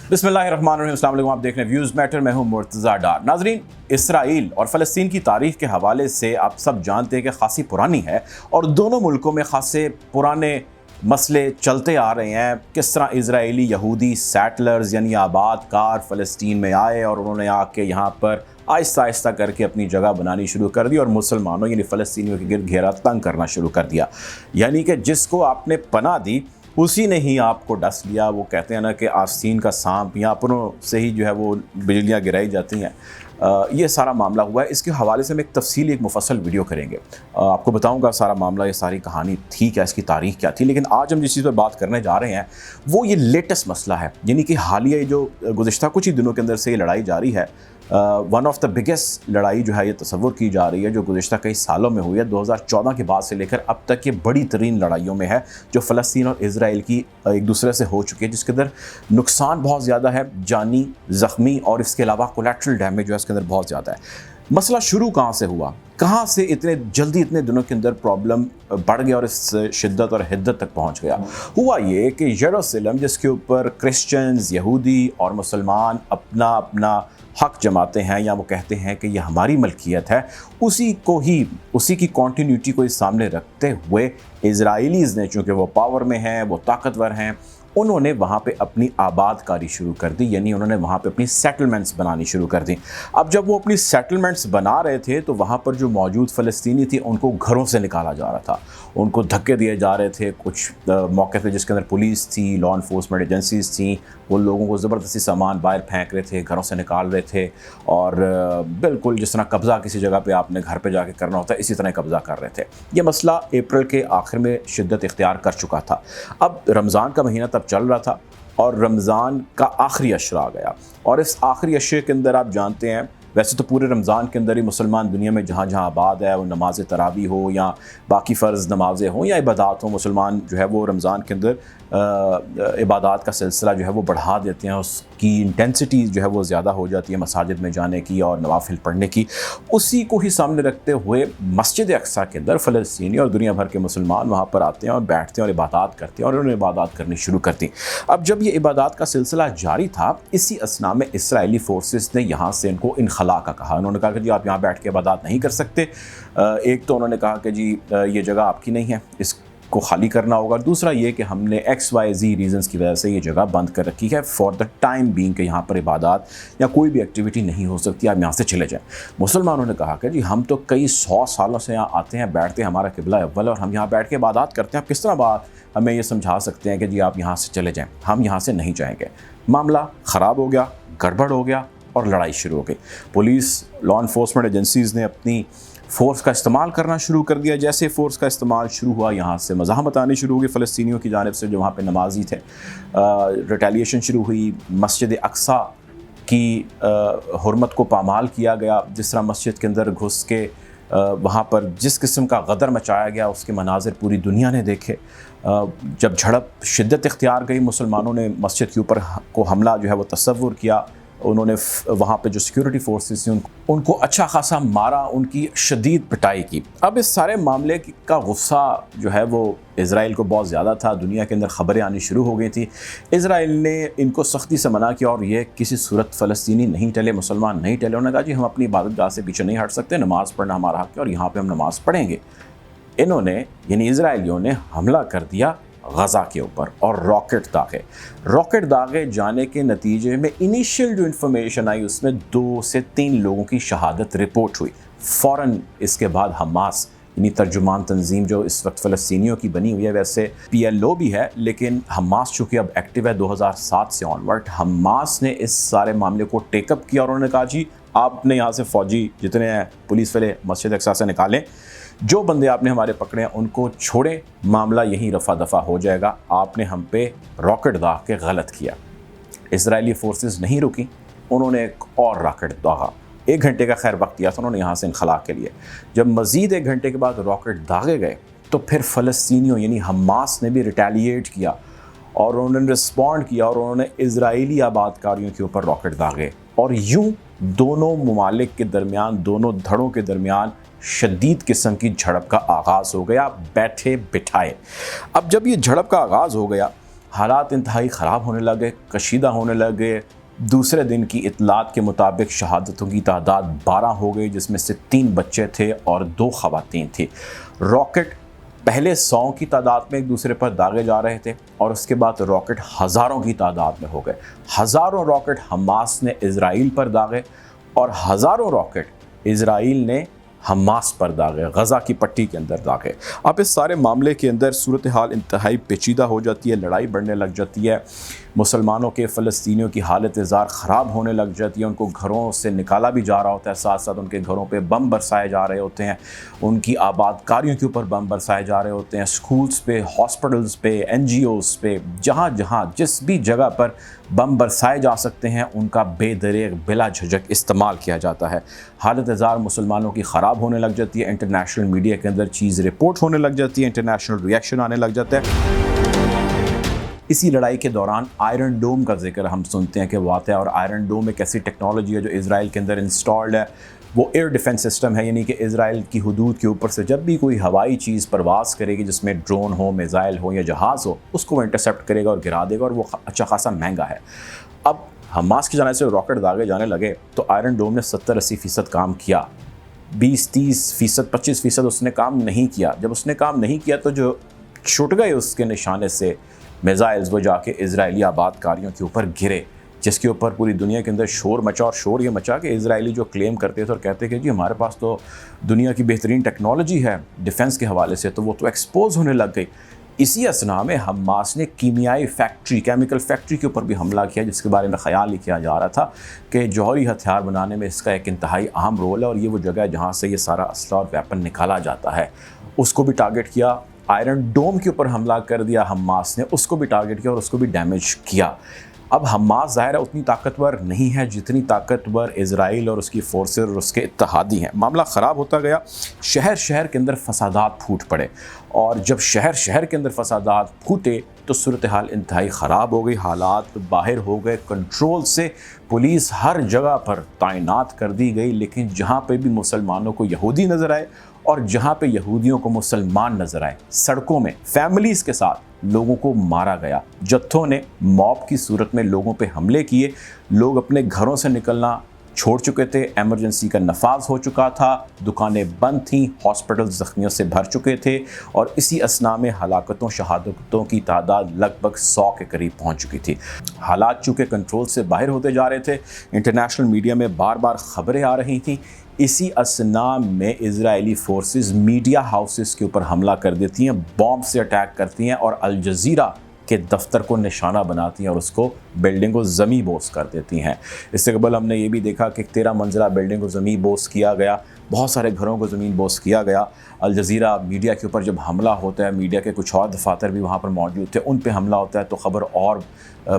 बिस्मिल्लाहिर्रहमानिर्रहीम। अस्सलाम वालेकुम। आप देख रहे हैं व्यूज़ मैटर, मैं हूं मुर्तज़ा डार। नाज़रीन, इसराइल और फ़लस्तीन की तारीख़ के हवाले से आप सब जानते हैं कि ख़ासी पुरानी है और दोनों मुल्कों में ख़ासे पुराने मसले चलते आ रहे हैं। किस तरह इजराइली यहूदी सैटलर्स यानी आबाद कार फ़लस्तीन में आए और उन्होंने आके यहाँ पर आहिस्ता आहिस्ता करके अपनी जगह बनानी शुरू कर दी और मुसलमानों यानी फ़लस्तीनियों के गिर्द घेरा तंग करना शुरू कर दिया। यानी कि जिसको आपने पनाह दी उसी ने ही आपको डस लिया। वो कहते हैं ना कि आस्तीन का सांप या अपनों से ही जो है वो बिजलियाँ गिराई जाती हैं। ये सारा मामला हुआ है। इसके हवाले से हम एक तफसीली एक मुफस्सल वीडियो करेंगे। आपको बताऊंगा सारा मामला, ये सारी कहानी थी क्या, इसकी तारीख़ क्या थी। लेकिन आज हम जिस चीज़ पर बात करने जा रहे हैं वो ये लेटेस्ट मसला है, यानी कि हालिया जो गुज़िश्ता कुछ ही दिनों के अंदर से ये लड़ाई जारी है। वन ऑफ द बिगेस्ट लड़ाई जो है ये तसव्वुर की जा रही है जो गुज़िश्ता कई सालों में हुई है। 2014 के बाद से लेकर अब तक ये बड़ी तरीन लड़ाइयों में है जो फ़लस्तीन और इज़राइल की एक दूसरे से हो चुकी है, जिसके अंदर नुकसान बहुत ज़्यादा है, जानी, ज़ख्मी और इसके अलावा कोलैटरल डैमेज जो है इसके अंदर बहुत ज़्यादा है। मसला शुरू कहाँ से हुआ, कहाँ से इतने जल्दी इतने दिनों के अंदर प्रॉब्लम बढ़ गया और इस शिद्दत और हिद्दत तक पहुँच गया। हुआ ये कि यरूशलेम, जिसके ऊपर क्रिश्चियंस, यहूदी और मुसलमान अपना अपना हक जमाते हैं या वो कहते हैं कि ये हमारी मलकियत है, उसी की कॉन्टीन्यूटी को इस सामने रखते हुए इजराइलीज़ ने, चूँकि वो पावर में हैं, वो ताकतवर हैं, उन्होंने वहाँ पे अपनी आबादकारी शुरू कर दी। यानी उन्होंने वहाँ पे अपनी सेटलमेंट्स बनानी शुरू कर दी। अब जब वो अपनी सेटलमेंट्स बना रहे थे तो वहाँ पर जो मौजूद फ़लस्तीनी थे उनको घरों से निकाला जा रहा था, उनको धक्के दिए जा रहे थे। कुछ मौके पे जिसके अंदर पुलिस थी, लॉ इन्फोर्समेंट एजेंसीज़ थी, वो लोगों को ज़बरदस्ती सामान बाहर फेंक रहे थे, घरों से निकाल रहे थे और बिल्कुल जिस तरह कब्ज़ा किसी जगह पे आपने घर पे जाके करना होता है इसी तरह कब्ज़ा कर रहे थे। ये मसला अप्रैल के आखिर में शिद्दत इख्तियार कर चुका था। अब रमज़ान का महीना तब चल रहा था और रमज़ान का आखिरी अशरा आ गया और इस आखिरी अशरे के अंदर आप जानते हैं, वैसे तो पूरे रमज़ान के अंदर ही मुसलमान दुनिया में जहाँ जहाँ आबाद है, वो नमाज तरावी हो या बाकी फ़र्ज़ नमाज़ें हों या इबादात हों, मुसलमान जो है वो रमज़ान के अंदर इबादात का सिलसिला जो है वो बढ़ा देते हैं। उसकी इंटेंसिटी जो है वो ज़्यादा हो जाती है मसाजिद में जाने की और नवाफिल पढ़ने की। उसी को ही सामने रखते हुए मस्जिद अक्सा के अंदर फ़लस्तीनी और दुनिया भर के मुसलमान वहाँ पर आते हैं और बैठते हैं और इबादात करते हैं और उन्होंने इबादात करनी शुरू कर दी। अब जब ये इबादात का सिलसिला जारी था, इसी असना में इसराइली फ़ोर्सेस ने यहाँ से इनको इनखला का कहा। उन्होंने कहा कि जी आप यहाँ बैठ के इबादात नहीं कर सकते। एक तो उन्होंने कहा कि जी ये जगह आपकी नहीं है, इसको खाली करना होगा। दूसरा ये कि हमने XYZ रीज़न्स की वजह से ये जगह बंद कर रखी है फॉर द टाइम बीइंग कि यहाँ पर इबादात या कोई भी एक्टिविटी नहीं हो सकती, आप यहाँ से चले जाएँ। मुसलमानों ने कहा कि जी हम तो कई 100 सालों से यहाँ आते हैं, बैठते हैं, हमारा किबला अव्वल और हम यहाँ बैठ के इबादात करते हैं। आप किस तरह बात हमें ये समझा सकते हैं कि जी आप यहाँ से चले जाएँ, हम यहाँ से नहीं जाएंगे। मामला ख़राब हो गया, गड़बड़ हो गया और लड़ाई शुरू हो गई। पुलिस, लॉ इन्फोर्समेंट एजेंसीज़ ने अपनी फ़ोर्स का इस्तेमाल करना शुरू कर दिया। जैसे फ़ोर्स का इस्तेमाल शुरू हुआ, यहाँ से मज़ाहमत आनी शुरू हो गई फ़लस्तीनियों की जानिब से जो वहाँ पे नमाजी थे। रिटेलिएशन शुरू हुई, मस्जिद अक्सा की हुर्मत को पामाल किया गया। जिस तरह मस्जिद के अंदर घुस के वहाँ पर जिस किस्म का गदर मचाया गया उसके मनाजिर पूरी दुनिया ने देखे। जब झड़प शिद्दत इख्तियार गई, मुसलमानों ने मस्जिद के ऊपर को हमला जो है वो तसव्वुर किया। उन्होंने वहाँ पे जो सिक्योरिटी फोर्सेस थी उनको अच्छा खासा मारा, उनकी शदीद पिटाई की। अब इस सारे मामले का गुस्सा जो है वो इज़राइल को बहुत ज़्यादा था। दुनिया के अंदर ख़बरें आनी शुरू हो गई थी। इज़राइल ने इनको सख्ती से मना किया और ये किसी सूरत फ़लस्तीनी नहीं टले, मुसलमान नहीं टले। उन्होंने कहा जी हम अपनी इबादतगाह से पीछे नहीं हट सकते, नमाज़ पढ़ना हमारा हक़ है और यहाँ पर हम नमाज़ पढ़ेंगे। इन्होंने यानी इज़राइलियों ने हमला कर दिया गज़ा के ऊपर और रॉकेट दागे जाने के नतीजे में इनिशियल जो इन्फॉर्मेशन आई उसमें 2 से 3 लोगों की शहादत रिपोर्ट हुई। फ़ौरन इसके बाद हमास यानी तर्जुमान तंजीम जो इस वक्त फ़लस्तीनियों की बनी हुई है, वैसे PLO भी है लेकिन हमास चूँकि अब एक्टिव है 2007 से ऑनवर्ड, हमास ने इस सारे मामले को टेकअप किया और उन्होंने कहा जी आपने यहाँ से फ़ौजी जितने हैं पुलिस वाले मस्जिद अक्सा से निकालें, जो बंदे आपने हमारे पकड़े हैं उनको छोड़ें, मामला यहीं रफ़ा दफ़ा हो जाएगा। आपने हम पे रॉकेट दाग के गलत किया। इजरायली फोर्सेस नहीं रुकी, उन्होंने एक और रॉकेट दागा। 1 घंटे का खैर वक्त दिया था उन्होंने यहाँ से इनखला के लिए। जब मज़ीद 1 घंटे के बाद रॉकेट दागे गए तो फिर फ़लस्तीनियों यानी हमास ने भी रिटेलिएट किया और उन्होंने रिस्पॉन्ड किया और उन्होंने इजराइली आबादकारियों के ऊपर रॉकेट दागे और यूँ दोनों ममालिक के दरमियान, दोनों धड़ों के दरमियान शदीद किस्म की झड़प का आगाज़ हो गया बैठे बिठाए। अब जब ये झड़प का आगाज़ हो गया, حالات انتہائی خراب ہونے لگے، کشیدہ ہونے لگے۔ دوسرے دن کی اطلاعات کے مطابق شہادتوں کی تعداد 12 ہو گئی، جس میں سے 3 بچے تھے اور 2 خواتین تھیں۔ راکٹ پہلے 100 کی تعداد میں ایک دوسرے پر داغے جا رہے تھے، اور اس کے بعد راکٹ ہزاروں کی تعداد میں ہو گئے۔ ہزاروں راکٹ حماس نے اسرائیل پر داغے، اور ہزاروں راکٹ اسرائیل نے حماس پر داغے، غزہ کی پٹی کے اندر داغے۔ اب اس سارے معاملے کے اندر صورتحال انتہائی پیچیدہ ہو جاتی ہے، لڑائی بڑھنے لگ جاتی ہے، مسلمانوں کے، فلسطینیوں کی حالت زار خراب ہونے لگ جاتی ہے، ان کو گھروں سے نکالا بھی جا رہا ہوتا ہے، ساتھ ساتھ ان کے گھروں پہ بم برسائے جا رہے ہوتے ہیں، ان کی آباد کاریوں کے اوپر بم برسائے جا رہے ہوتے ہیں، سکولز پہ، ہاسپٹلز پہ، NGOs پہ، جہاں جہاں جس بھی جگہ پر بم برسائے جا سکتے ہیں ان کا بے دریغ بلا جھجک استعمال کیا جاتا ہے۔ حالت زار مسلمانوں کی خراب ہونے لگ جاتی ہے، انٹرنیشنل میڈیا کے اندر چیز رپورٹ ہونے لگ جاتی ہے، انٹرنیشنل ریئیکشن آنے لگ جاتا ہے۔ اسی لڑائی کے دوران آئرن ڈوم کا ذکر ہم سنتے ہیں کہ واقع ہے، اور آئرن ڈوم ایک ایسی ٹیکنالوجی ہے جو اسرائیل کے اندر انسٹالڈ ہے۔ وہ ایئر ڈیفنس سسٹم ہے، یعنی کہ اسرائیل کی حدود کے اوپر سے جب بھی کوئی ہوائی چیز پرواز کرے گی، جس میں ڈرون ہو، میزائل ہو یا جہاز ہو، اس کو وہ انٹرسیپٹ کرے گا اور گرا دے گا، اور وہ اچھا خاصا مہنگا ہے۔ اب حماس کی جانب سے راکٹ داغے جانے لگے تو آئرن ڈوم نے 70-80% کام کیا، 20-30%، 25% اس نے کام نہیں کیا۔ جب اس نے کام نہیں کیا تو جو چھٹ گئے اس کے نشانے سے میزائلز، وہ جا کے اسرائیلی آباد کاریوں کے اوپر گرے، جس کے اوپر پوری دنیا کے اندر شور مچا، اور شور یہ مچا کہ اسرائیلی جو کلیم کرتے تھے اور کہتے کہ جی ہمارے پاس تو دنیا کی بہترین ٹیکنالوجی ہے ڈیفنس کے حوالے سے، تو وہ تو ایکسپوز ہونے لگ گئی۔ اسی اثنا میں حماس نے کیمیائی فیکٹری، کیمیکل فیکٹری کے اوپر بھی حملہ کیا، جس کے بارے میں خیال ہی کیا جا رہا تھا کہ جوہری ہتھیار بنانے میں اس کا ایک انتہائی اہم رول ہے، اور یہ وہ جگہ ہے جہاں سے یہ سارا اسلحہ اور ویپن نکالا جاتا ہے۔ اس کو بھی ٹارگٹ کیا، آئرن ڈوم کے اوپر حملہ کر دیا حماس نے، اس کو بھی ٹارگٹ کیا اور اس کو بھی ڈیمیج کیا۔ اب حماس ظاہر ہے اتنی طاقتور نہیں ہے جتنی طاقتور اسرائیل اور اس کی فورسز اور اس کے اتحادی ہیں۔ معاملہ خراب ہوتا گیا، شہر شہر کے اندر فسادات پھوٹ پڑے، اور جب شہر شہر کے اندر فسادات پھوٹے تو صورتحال انتہائی خراب ہو گئی، حالات باہر ہو گئے کنٹرول سے، پولیس ہر جگہ پر تعینات کر دی گئی، لیکن جہاں پہ بھی مسلمانوں کو یہودی نظر آئے اور جہاں پہ یہودیوں کو مسلمان نظر آئے، سڑکوں میں فیملیز کے ساتھ لوگوں کو مارا گیا۔ جتھوں نے موب کی صورت میں لوگوں پہ حملے کیے، لوگ اپنے گھروں سے نکلنا چھوڑ چکے تھے، ایمرجنسی کا نفاذ ہو چکا تھا، دکانیں بند تھیں، ہاسپٹل زخمیوں سے بھر چکے تھے، اور اسی اثنا میں ہلاکتوں، شہادتوں کی تعداد لگ بھگ 100 کے قریب پہنچ چکی تھی۔ حالات چونکہ کنٹرول سے باہر ہوتے جا رہے تھے، انٹرنیشنل میڈیا میں بار بار خبریں آ رہی تھیں، اسی اثنا میں اسرائیلی فورسز میڈیا ہاؤسز کے اوپر حملہ کر دیتی ہیں، بومب سے اٹیک کرتی ہیں، اور الجزیرہ کے دفتر کو نشانہ بناتی ہیں اور اس کو بلڈنگ کو زمیں بوس کر دیتی ہیں۔ اس سے قبل ہم نے یہ بھی دیکھا کہ 13 منزلہ بلڈنگ کو زمیں بوس کیا گیا، بہت سارے گھروں کو زمین بوس کیا گیا۔ الجزیرہ میڈیا کے اوپر جب حملہ ہوتا ہے، میڈیا کے کچھ اور دفاتر بھی وہاں پر موجود تھے، ان پہ حملہ ہوتا ہے تو خبر اور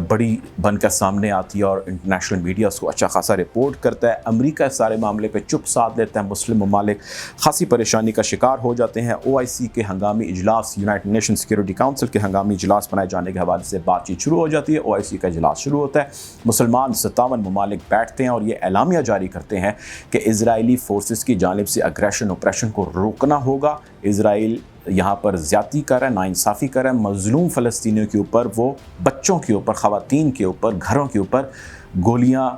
بڑی بن کر سامنے آتی ہے، اور انٹرنیشنل میڈیا اس کو اچھا خاصا رپورٹ کرتا ہے۔ امریکہ اس سارے معاملے پہ چپ ساتھ لیتا ہے، مسلم ممالک خاصی پریشانی کا شکار ہو جاتے ہیں۔ OIC کے ہنگامی اجلاس، یونائٹڈ نیشن سیکورٹی کونسل کے ہنگامی اجلاس بنائے جانے کے حوالے سے بات چیت شروع ہو جاتی ہے۔ OIC کا اجلاس شروع ہوتا ہے، مسلمان 57 ممالک بیٹھتے ہیں اور یہ اعلامیہ جاری کرتے ہیں کہ اسرائیلی فورسز کی جانب سے اگریشن آپریشن کو روکنا ہوگا۔ اسرائیل یہاں پر زیادتی کر رہا ہے، ناانصافی کر رہا ہے، مظلوم فلسطینیوں کے اوپر، وہ بچوں کے اوپر، خواتین کے اوپر، گھروں کے اوپر گولیاں،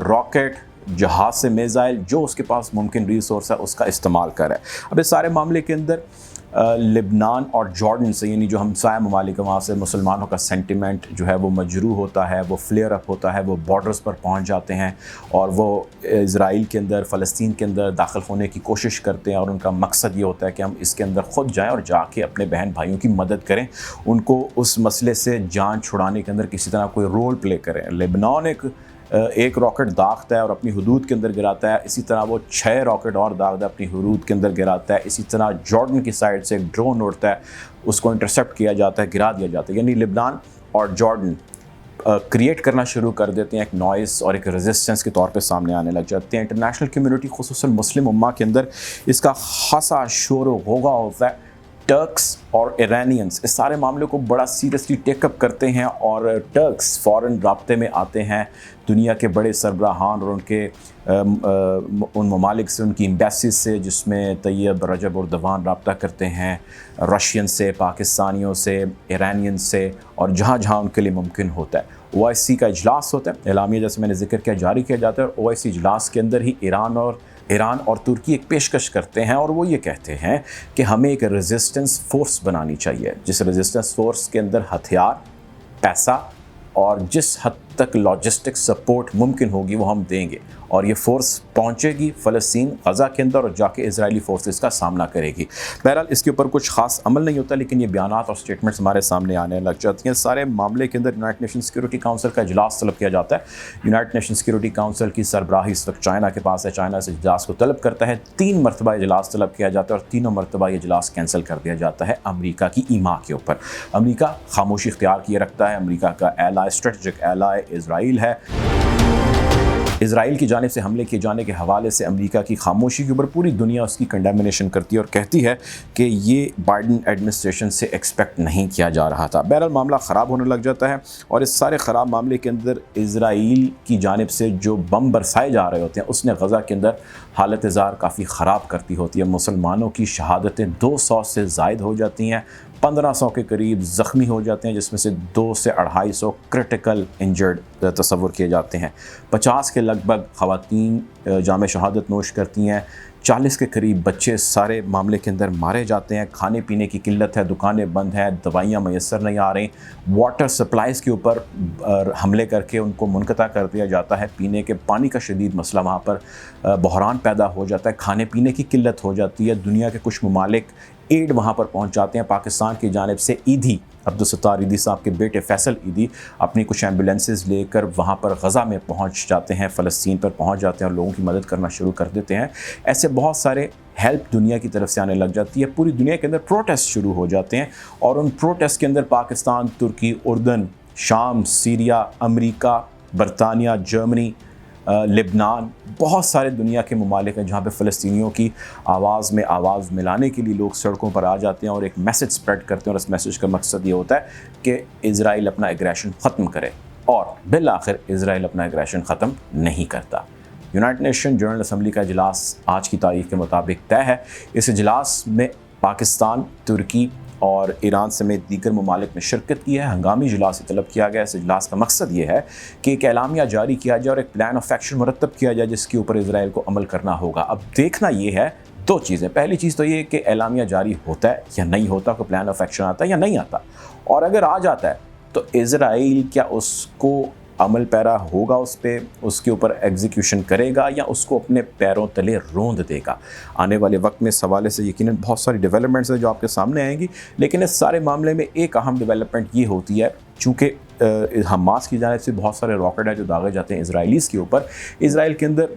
راکٹ، جہاز سے میزائل، جو اس کے پاس ممکن ریسورس ہے اس کا استعمال کر رہا ہے۔ اب اس سارے معاملے کے اندر لبنان اور جارڈن سے، یعنی جو ہمسایہ ممالک وہاں سے مسلمانوں کا سینٹیمنٹ جو ہے وہ مجروح ہوتا ہے، وہ فلیئر اپ ہوتا ہے، وہ بارڈرز پر پہنچ جاتے ہیں اور وہ اسرائیل کے اندر، فلسطین کے اندر داخل ہونے کی کوشش کرتے ہیں، اور ان کا مقصد یہ ہوتا ہے کہ ہم اس کے اندر خود جائیں اور جا کے اپنے بہن بھائیوں کی مدد کریں، ان کو اس مسئلے سے جان چھڑانے کے اندر کسی طرح کوئی رول پلے کریں۔ لبنان ایک راکٹ داغتا ہے اور اپنی حدود کے اندر گراتا ہے، اسی طرح وہ 6 راکٹ اور داغتا ہے، اپنی حدود کے اندر گراتا ہے۔ اسی طرح جارڈن کی سائڈ سے ایک ڈرون اڑتا ہے، اس کو انٹرسیپٹ کیا جاتا ہے، گرا دیا جاتا ہے۔ یعنی لبنان اور جارڈن کریٹ کرنا شروع کر دیتے ہیں، ایک نوائز اور ایک ریزسٹنس کے طور پہ سامنے آنے لگ جاتے ہیں۔ انٹرنیشنل کمیونٹی خصوصاً مسلم امہ کے اندر اس کا خاصا شور و غوغا ہوتا ہے۔ टर्क्स और ईरानियंस इस सारे मामले को बड़ा सीरियसली टेकअप करते हैं और टर्क्स फ़ौरन राब्ते में आते हैं दुनिया के बड़े सरबराहान और उनके उन ममालिक से, उनकी एम्बेसी से, जिसमें तैयब, रजब और दवान रब्ता करते हैं रशियन से, पाकिस्तानियों से, ईरानियन से, और जहाँ जहाँ उनके लिए मुमकिन होता है। OIC का इजलास होता है, एलामिया जैसे मैंने जिक्र किया जारी किया जाता है, और OIC इजलास के अंदर ही ईरान और तुर्की एक पेशकश करते हैं और वो ये कहते हैं कि हमें एक रेजिस्टेंस फोर्स बनानी चाहिए, जिस रेजिस्टेंस फोर्स के अंदर हथियार, पैसा और जिस हद तक लॉजिस्टिक सपोर्ट मुमकिन होगी वो हम देंगे, और ये फोर्स पहुंचेगी फ़लस्तीन गज़ा के अंदर और जाके इजरायली फोर्सेस का सामना करेगी। बहरहाल इसके ऊपर कुछ ख़ास अमल नहीं होता, लेकिन ये बयानात और स्टेटमेंट्स हमारे सामने आने लग जाती हैं। सारे मामले के अंदर यूनाइटेड नेशन सिक्योरिटी काउंसिल का इजलास तलब किया जाता है। यूनाइटेड नेशन सिक्योरिटी काउंसिल की सरबराही इस वक्त चाइना के पास है। चाइना इस इजलास को तलब करता है, 3 मरतबा इजलास तलब किया जाता है और तीनों मरतबा ये इजलास कैंसिल कर दिया जाता है अमरीका की ईमा के ऊपर। अमरीका खामोशी इख्तियार किए रखता है। अमरीका का एलाय, स्ट्रेटजिक एलाय इसराइल है। इसराइल की जानिब से हमले किए जाने के हवाले से अमेरिका की खामोशी के ऊपर पूरी दुनिया उसकी कंडेमिनेशन करती है और कहती है कि ये बाइडन एडमिनिस्ट्रेशन से एक्सपेक्ट नहीं किया जा रहा था। बहरहाल मामला ख़राब होने लग जाता है और इस सारे ख़राब मामले के अंदर इसराइल की जानिब से जो बम बरसाए जा रहे होते हैं उसने गज़ा के अंदर हालत ज़ार काफ़ी ख़राब करती होती है। मुसलमानों की शहादतें 200 से ज़ायद हो जाती हैं, 1500 के करीब ज़ख्मी हो जाते हैं, जिसमें से 2 से 250 क्रिटिकल इंजर्ड तस्वुर किए जाते हैं। 50 के लगभग ख़वातीन जाम शहादत नोश करती हैं, 40 के करीब बच्चे सारे मामले के अंदर मारे जाते हैं। खाने पीने की किल्लत है, दुकानें बंद हैं, दवाइयाँ मैसर नहीं आ रही, वाटर सप्लाइज़ के ऊपर हमले करके उनको मुनक़ता कर दिया जाता है। पीने के पानी का शदीद मसला वहाँ पर बहरान पैदा हो जाता है, खाने पीने की किल्लत हो जाती है। दुनिया के कुछ ममालिक एड वहाँ पर पहुँच जाते हैं। पाकिस्तान की जानिब से ईदी, अब्दुल सत्तार ईदी साहब के बेटे फैसल ईदी अपनी कुछ एम्बुलेंसेस लेकर वहाँ पर गज़ा में पहुँच जाते हैं, फ़लस्तीन पर पहुँच जाते हैं और लोगों की मदद करना शुरू कर देते हैं। ऐसे बहुत सारे हेल्प दुनिया की तरफ से आने लग जाती है। पूरी दुनिया के अंदर प्रोटेस्ट शुरू हो जाते हैं और उन प्रोटेस्ट के अंदर पाकिस्तान, तुर्की, उर्दन, शाम, सीरिया, अमेरिका, बरतानिया, जर्मनी, लेबनान, बहुत सारे दुनिया के ममालिक हैं जहाँ पे फ़लस्तीनियों की आवाज़ में आवाज़ मिलाने के लिए लोग सड़कों पर आ जाते हैं और एक मैसेज स्प्रेड करते हैं। और इस मैसेज का मकसद ये होता है कि इज़राइल अपना एग्रेशन ख़त्म करे, और बिल आखिर इज़राइल अपना एग्रेशन ख़त्म नहीं करता। यूनाइटेड नेशन जनरल असम्बली का इजलास आज की तारीख़ के मुताबिक तय है। इस इजलास में पाकिस्तान, तुर्की और ईरान समेत दीगर ममालिक ने शिरकत की है। हंगामी इजलास तलब किया गया। इस इजलास का मकसद ये है कि एक एलामिया जारी किया जाए और एक प्लान ऑफ एक्शन मुरतब किया जाए जिसके ऊपर इजराइल को अमल करना होगा। अब देखना ये है 2 चीज़ें। पहली चीज़ तो ये कि एलामिया जारी होता है या नहीं होता, कोई प्लान ऑफ एक्शन आता है या नहीं आता, और अगर आ जाता है तो इजराइल क्या उसको अमल पैरा होगा, उस पर उसके ऊपर एग्जीक्यूशन करेगा या उसको अपने पैरों तले रोंद देगा। आने वाले वक्त में इस हवाले से यकीनन बहुत सारी डेवलपमेंट्स हैं जो आपके सामने आएंगी, लेकिन इस सारे मामले में एक अहम डेवलपमेंट ये होती है, चूँकि हमास की जानिब से बहुत सारे रॉकेट हैं जो दागे जाते हैं इसराइलीज़ के ऊपर। इसराइल के अंदर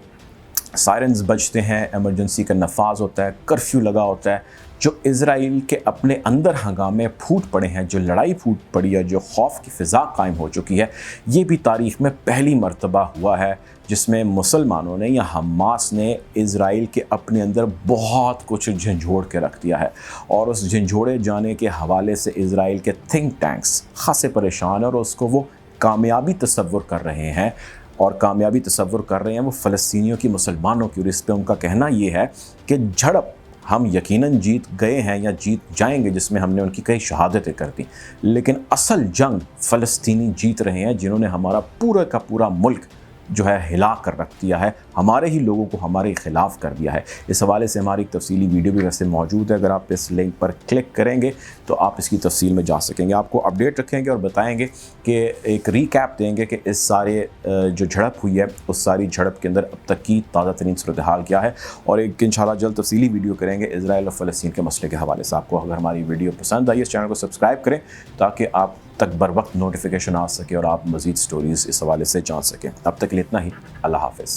सायरन्स बजते हैं, एमरजेंसी का नफाज होता है, कर्फ्यू लगा होता है। जो इज़राइल के अपने अंदर हंगामे फूट पड़े हैं, जो लड़ाई फूट पड़ी है, जो खौफ की फ़िज़ा कायम हो चुकी है, ये भी तारीख़ में पहली मरतबा हुआ है जिसमें मुसलमानों ने या हमास ने इज़राइल के अपने अंदर बहुत कुछ झंझोड़ के रख दिया है। और उस झंझोड़े जाने के हवाले से इज़राइल के थिंक टैंक्स खासे परेशान हैं और उसको वो कामयाबी तसव्वुर कर रहे हैं, और कामयाबी तसव्वुर कर रहे हैं वो फ़लस्तीनियों की, मुसलमानों की। और इस पर उनका कहना ये है कि झड़प हम यकीनन जीत गए हैं या जीत जाएंगे, जिसमें हमने उनकी कई शहादतें कर दी, लेकिन असल जंग फ़लस्तीनी जीत रहे हैं जिन्होंने हमारा पूरा का पूरा मुल्क जो है हिला कर रख दिया है, हमारे ही लोगों को हमारे ख़िलाफ़ कर दिया है। इस हवाले से हमारी एक तफसीली वीडियो भी वैसे मौजूद है, अगर आप इस लिंक पर क्लिक करेंगे तो आप इसकी तफसील में जा सकेंगे। आपको अपडेट रखेंगे और बताएंगे कि एक रीकैप देंगे कि इस सारे जो झड़प हुई है उस सारी झड़प के अंदर अब तक की ताज़ा तरीन सूरत हाल क्या है, और एक इंशाल्लाह जल्द तफसीली वीडियो करेंगे इसराइल और फ़लस्तीन के मसले के हवाले से। आपको अगर हमारी वीडियो पसंद आई, इस चैनल को सब्सक्राइब करें ताकि आप तक बर वक्त नोटिफिकेशन आ सके और आप मज़ीद स्टोरीज़ इस हवाले से जान सकें। अब तक के लिए इतना ही। अल्लाह हाफ़िज़।